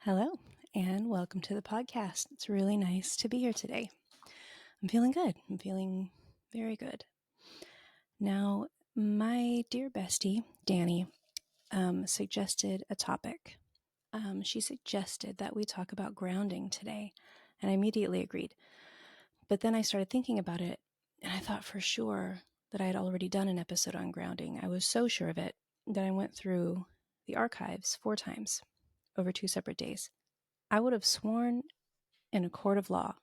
Hello, and welcome to the podcast. It's really nice to be here today. I'm feeling good. I'm feeling very good. Now, my dear bestie, Danny, suggested a topic. She suggested that we talk about grounding today, and I immediately agreed. But then I started thinking about it, and I thought for sure that I had already done an episode on grounding. I was so sure of it that I went through the archives 4 times over 2 separate days. I would have sworn in a court of law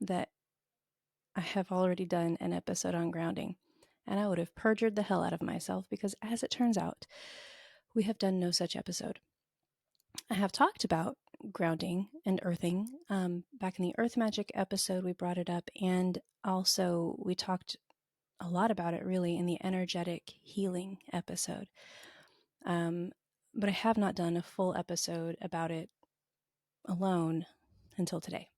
that I have already done an episode on grounding, and I would have perjured the hell out of myself because, as it turns out, we have done no such episode. I have talked about grounding and earthing. Back in the Earth Magic episode, we brought it up, and also we talked a lot about it really in the energetic healing episode. But I have not done a full episode about it alone until today.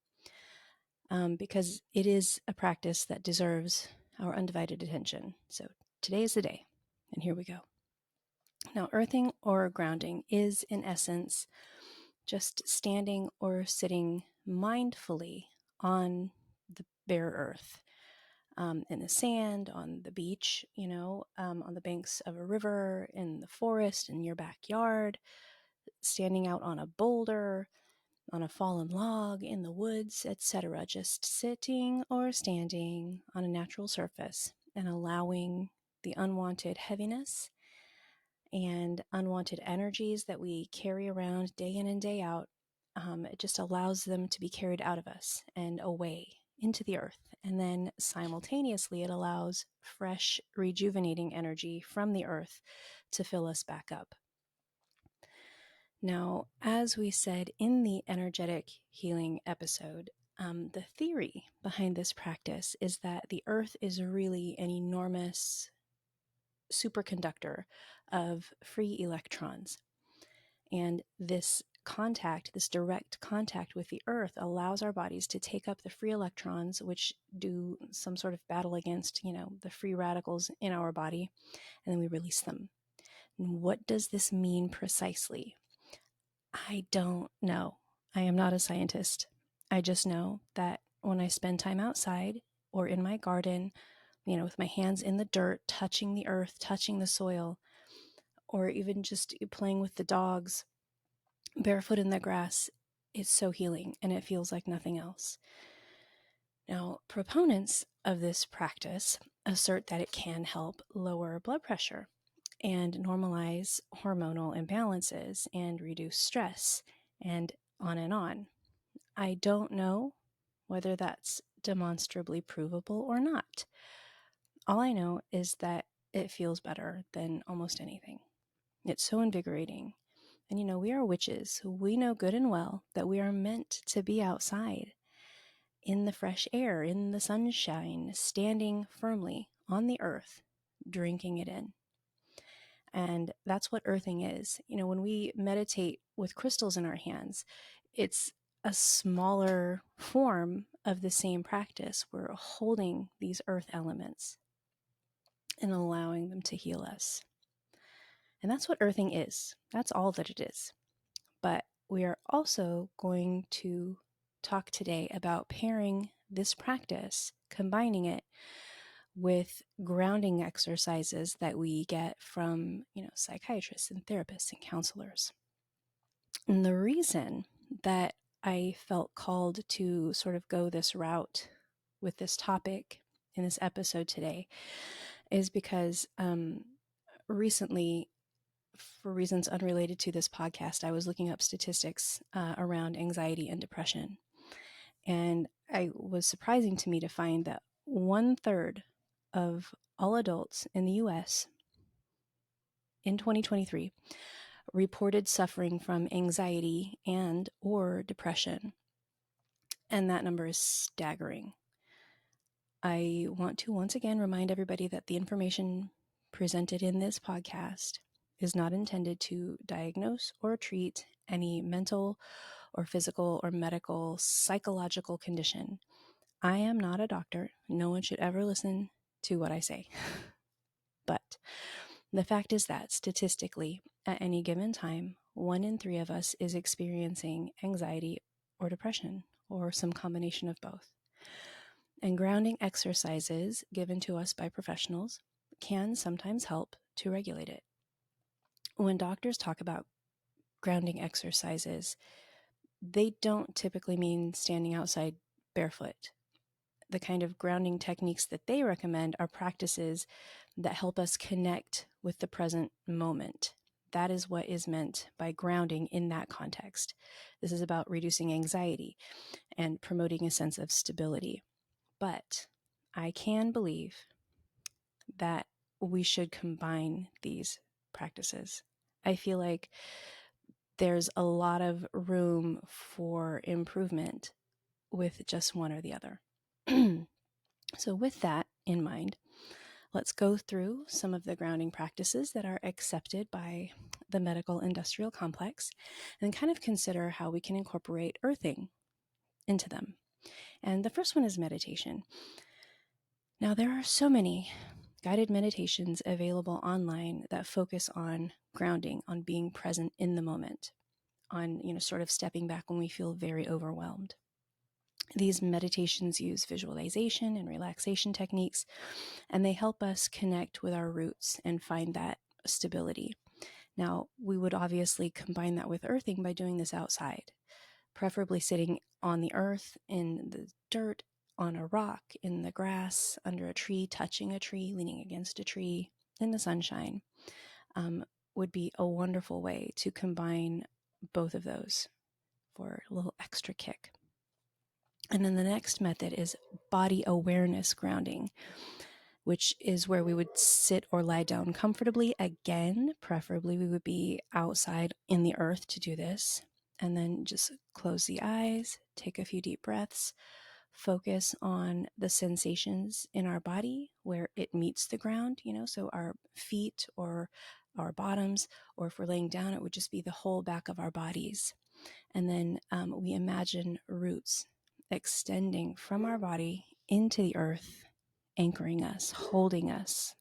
Because it is a practice that deserves our undivided attention. So today is the day, and here we go. Now, earthing or grounding is, in essence, just standing or sitting mindfully on the bare earth, in the sand, on the beach, on the banks of a river, in the forest, in your backyard, standing out on a boulder, on a fallen log, in the woods, etc. Just sitting or standing on a natural surface and allowing the unwanted heaviness and unwanted energies that we carry around day in and day out. It just allows them to be carried out of us and away into the earth. And then simultaneously, it allows fresh, rejuvenating energy from the earth to fill us back up. Now, as we said in the energetic healing episode, the theory behind this practice is that the earth is really an enormous superconductor of free electrons. And this direct contact with the earth allows our bodies to take up the free electrons, which do some sort of battle against, the free radicals in our body, and then we release them. And what does this mean precisely? I don't know. I am not a scientist. I just know that when I spend time outside or in my garden, with my hands in the dirt, touching the earth, touching the soil, or even just playing with the dogs, barefoot in the grass, it's so healing and it feels like nothing else. Now, proponents of this practice assert that it can help lower blood pressure and normalize hormonal imbalances and reduce stress, and on and on. I don't know whether that's demonstrably provable or not. All I know is that it feels better than almost anything. It's so invigorating. And we are witches. We know good and well that we are meant to be outside in the fresh air, in the sunshine, standing firmly on the earth, drinking it in. And that's what earthing is. When we meditate with crystals in our hands, it's a smaller form of the same practice. We're holding these earth elements and allowing them to heal us. And that's what earthing is. That's all that it is. But we are also going to talk today about pairing this practice, combining it with grounding exercises that we get from, psychiatrists and therapists and counselors. And the reason that I felt called to sort of go this route with this topic in this episode today is because recently, for reasons unrelated to this podcast, I was looking up statistics around anxiety and depression. And it was surprising to me to find that 1/3 of all adults in the US in 2023 reported suffering from anxiety and or depression. And that number is staggering. I want to once again remind everybody that the information presented in this podcast is not intended to diagnose or treat any mental or physical or medical psychological condition. I am not a doctor. No one should ever listen to what I say. But the fact is that statistically, at any given time, 1 in 3 of us is experiencing anxiety or depression, or some combination of both. And grounding exercises given to us by professionals can sometimes help to regulate it. When doctors talk about grounding exercises, they don't typically mean standing outside barefoot. The kind of grounding techniques that they recommend are practices that help us connect with the present moment. That is what is meant by grounding in that context. This is about reducing anxiety and promoting a sense of stability. But I can believe that we should combine these practices. I feel like there's a lot of room for improvement with just one or the other. So with that in mind, let's go through some of the grounding practices that are accepted by the medical industrial complex and kind of consider how we can incorporate earthing into them. And the first one is meditation. Now, there are so many guided meditations available online that focus on grounding, on being present in the moment, on, sort of stepping back when we feel very overwhelmed. These meditations use visualization and relaxation techniques, and they help us connect with our roots and find that stability. Now, we would obviously combine that with earthing by doing this outside, preferably sitting on the earth, in the dirt, on a rock, in the grass, under a tree, touching a tree, leaning against a tree, in the sunshine, would be a wonderful way to combine both of those for a little extra kick. And then the next method is body awareness grounding, which is where we would sit or lie down comfortably. Again, preferably we would be outside in the earth to do this. And then just close the eyes, take a few deep breaths, focus on the sensations in our body where it meets the ground, so our feet or our bottoms, or if we're laying down, it would just be the whole back of our bodies. And then we imagine roots extending from our body into the earth, anchoring us, holding us.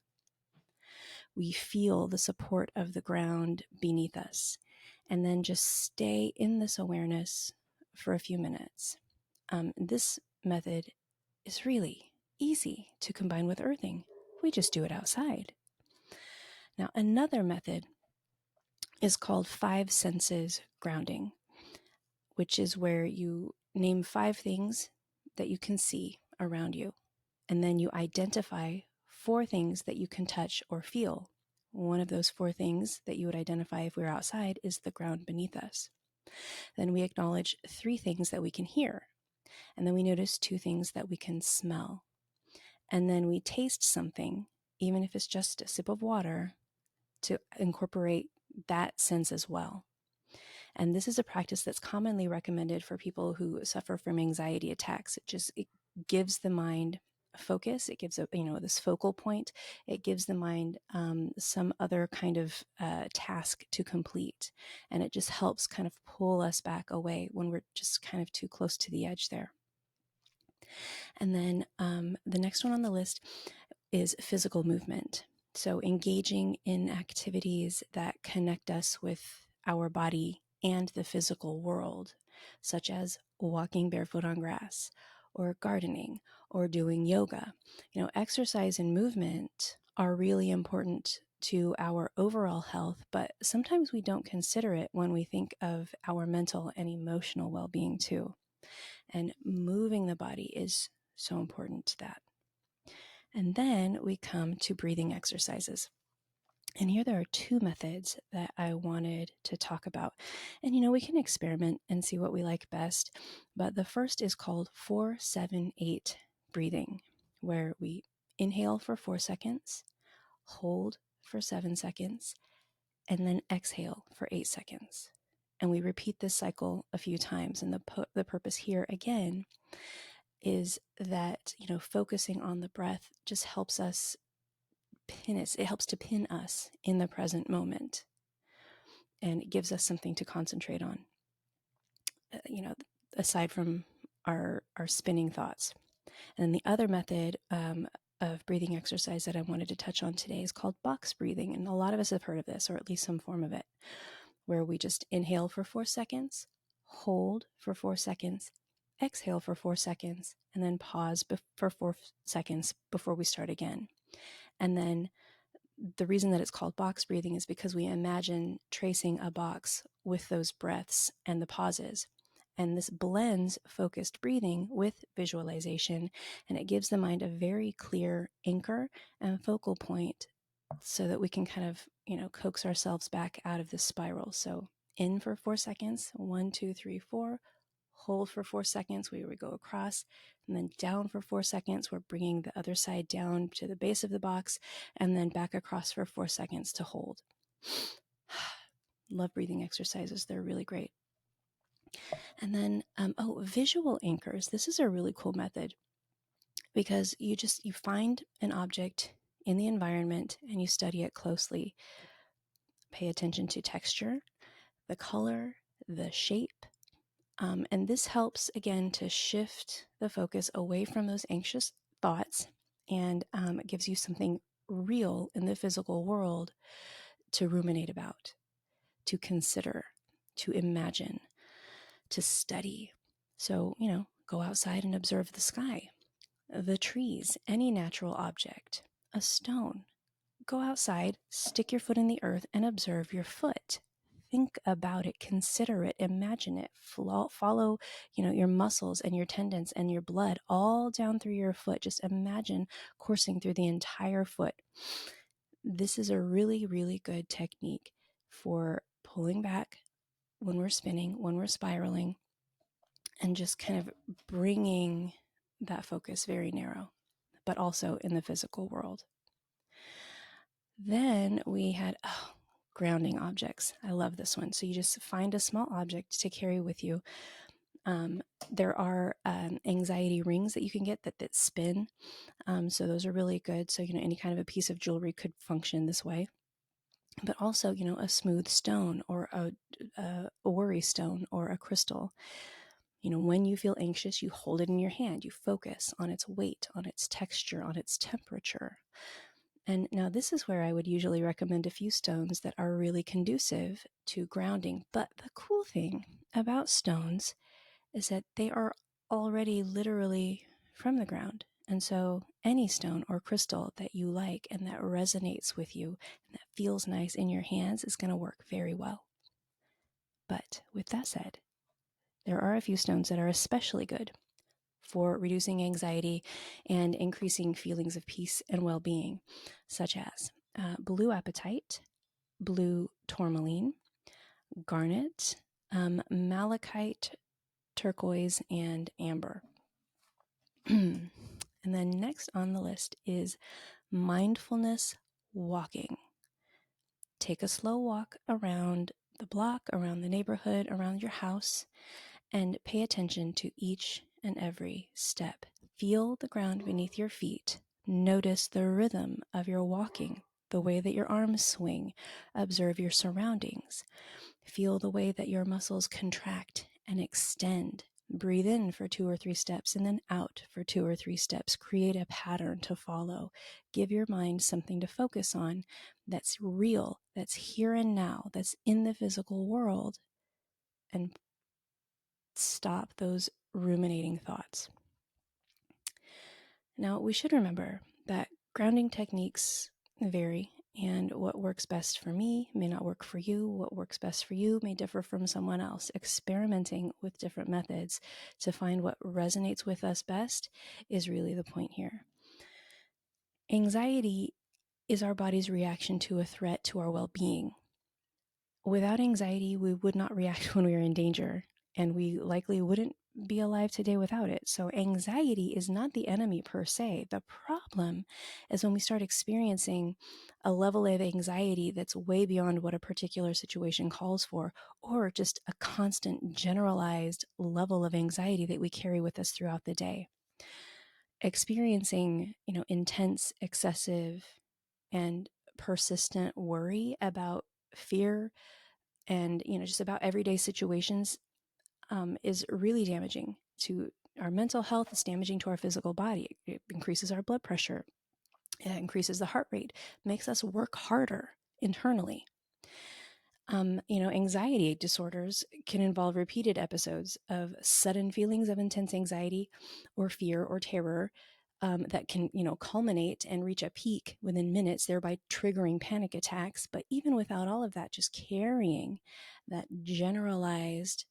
We feel the support of the ground beneath us, and then just stay in this awareness for a few minutes. This method is really easy to combine with earthing. We just do it outside. Now, another method is called 5 senses grounding, which is where you name 5 things that you can see around you, and then you identify 4 things that you can touch or feel. One of those 4 things that you would identify if we were outside is the ground beneath us. Then we acknowledge 3 things that we can hear, and then we notice 2 things that we can smell. And then we taste something, even if it's just a sip of water, to incorporate that sense as well. And this is a practice that's commonly recommended for people who suffer from anxiety attacks. It gives the mind focus. It gives this focal point. It gives the mind some other kind of task to complete, and it just helps kind of pull us back away when we're just kind of too close to the edge there. And then the next one on the list is physical movement. So engaging in activities that connect us with our body and the physical world, such as walking barefoot on grass, or gardening, or doing yoga. Exercise and movement are really important to our overall health, but sometimes we don't consider it when we think of our mental and emotional well-being too. And moving the body is so important to that. And then we come to breathing exercises. And here there are 2 methods that I wanted to talk about. And we can experiment and see what we like best. But the first is called 4-7-8 breathing, where we inhale for 4 seconds, hold for 7 seconds, and then exhale for 8 seconds. And we repeat this cycle a few times. And the purpose here again is that, focusing on the breath just helps us it helps to pin us in the present moment, and it gives us something to concentrate on, aside from our spinning thoughts. And then the other method of breathing exercise that I wanted to touch on today is called box breathing. And a lot of us have heard of this, or at least some form of it, where we just inhale for 4 seconds, hold for 4 seconds, exhale for 4 seconds, and then pause for 4 seconds before we start again. And then the reason that it's called box breathing is because we imagine tracing a box with those breaths and the pauses. And this blends focused breathing with visualization, and it gives the mind a very clear anchor and focal point so that we can kind of, coax ourselves back out of this spiral. So in for 4 seconds, 1, 2, 3, 4. Hold for 4 seconds, we go across, and then down for 4 seconds. We're bringing the other side down to the base of the box, and then back across for 4 seconds to hold. Love breathing exercises. They're really great. And then, visual anchors. This is a really cool method because you find an object in the environment and you study it closely. Pay attention to texture, the color, the shape. And this helps, again, to shift the focus away from those anxious thoughts and gives you something real in the physical world to ruminate about, to consider, to imagine, to study. So, go outside and observe the sky, the trees, any natural object, a stone. Go outside, stick your foot in the earth, and observe your foot. Think about it, consider it, imagine it, follow, your muscles and your tendons and your blood all down through your foot. Just imagine coursing through the entire foot. This is a really, really good technique for pulling back when we're spinning, when we're spiraling, and just kind of bringing that focus very narrow, but also in the physical world. Then we had, grounding objects. I love this one. So you just find a small object to carry with you. There are anxiety rings that you can get that spin. So those are really good. So, any kind of a piece of jewelry could function this way. But also, a smooth stone or a worry stone or a crystal. When you feel anxious, you hold it in your hand. You focus on its weight, on its texture, on its temperature. And now this is where I would usually recommend a few stones that are really conducive to grounding. But the cool thing about stones is that they are already literally from the ground. And so any stone or crystal that you like and that resonates with you and that feels nice in your hands is going to work very well. But with that said, there are a few stones that are especially good for reducing anxiety and increasing feelings of peace and well-being, such as blue apatite, blue tourmaline, garnet, malachite, turquoise, and amber. And then next on the list is mindfulness walking. Take a slow walk around the block, around the neighborhood, around your house, and pay attention to each and every step. Feel the ground beneath your feet. Notice the rhythm of your walking, the way that your arms swing. Observe your surroundings. Feel the way that your muscles contract and extend. Breathe in for 2 or 3 steps and then out for 2 or 3 steps. Create a pattern to follow. Give your mind something to focus on that's real, that's here and now, that's in the physical world, and stop those ruminating thoughts. Now, we should remember that grounding techniques vary, and what works best for me may not work for you. What works best for you may differ from someone else. Experimenting with different methods to find what resonates with us best is really the point here. Anxiety is our body's reaction to a threat to our well-being. Without anxiety, we would not react when we are in danger, and we likely wouldn't be alive today without it. So anxiety is not the enemy per se. The problem is when we start experiencing a level of anxiety that's way beyond what a particular situation calls for, or just a constant generalized level of anxiety that we carry with us throughout the day. Experiencing, intense, excessive, and persistent worry about fear and, just about everyday situations is really damaging to our mental health. It's damaging to our physical body. It increases our blood pressure. It increases the heart rate, makes us work harder internally. Anxiety disorders can involve repeated episodes of sudden feelings of intense anxiety or fear or terror that can, culminate and reach a peak within minutes, thereby triggering panic attacks. But even without all of that, just carrying that generalized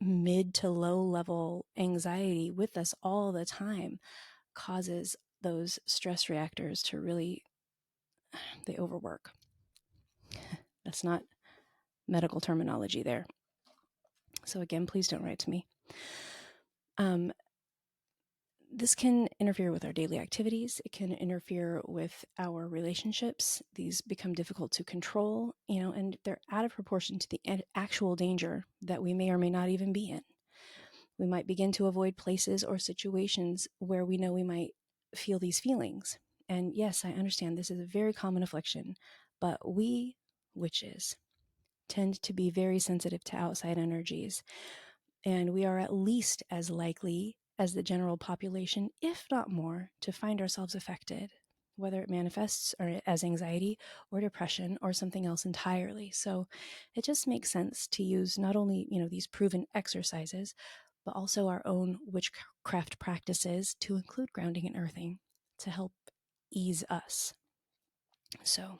mid to low level anxiety with us all the time causes those stress reactors to really, they overwork. That's not medical terminology there. So again, please don't write to me. This can interfere with our daily activities. It can interfere with our relationships. These become difficult to control, and they're out of proportion to the actual danger that we may or may not even be in. We might begin to avoid places or situations where we know we might feel these feelings. And yes, I understand this is a very common affliction, but we, witches, tend to be very sensitive to outside energies. And we are at least as likely as the general population, if not more, to find ourselves affected, whether it manifests as anxiety or depression or something else entirely. So it just makes sense to use not only, these proven exercises, but also our own witchcraft practices to include grounding and earthing to help ease us. So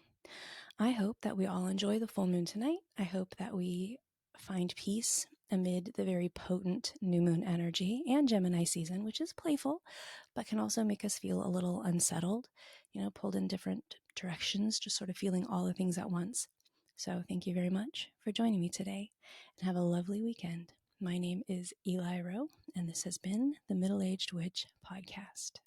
I hope that we all enjoy the full moon tonight. I hope that we find peace amid the very potent new moon energy and Gemini season, which is playful, but can also make us feel a little unsettled, pulled in different directions, just sort of feeling all the things at once. So thank you very much for joining me today, and have a lovely weekend. My name is Eli Rowe, and this has been the Middle-Aged Witch Podcast.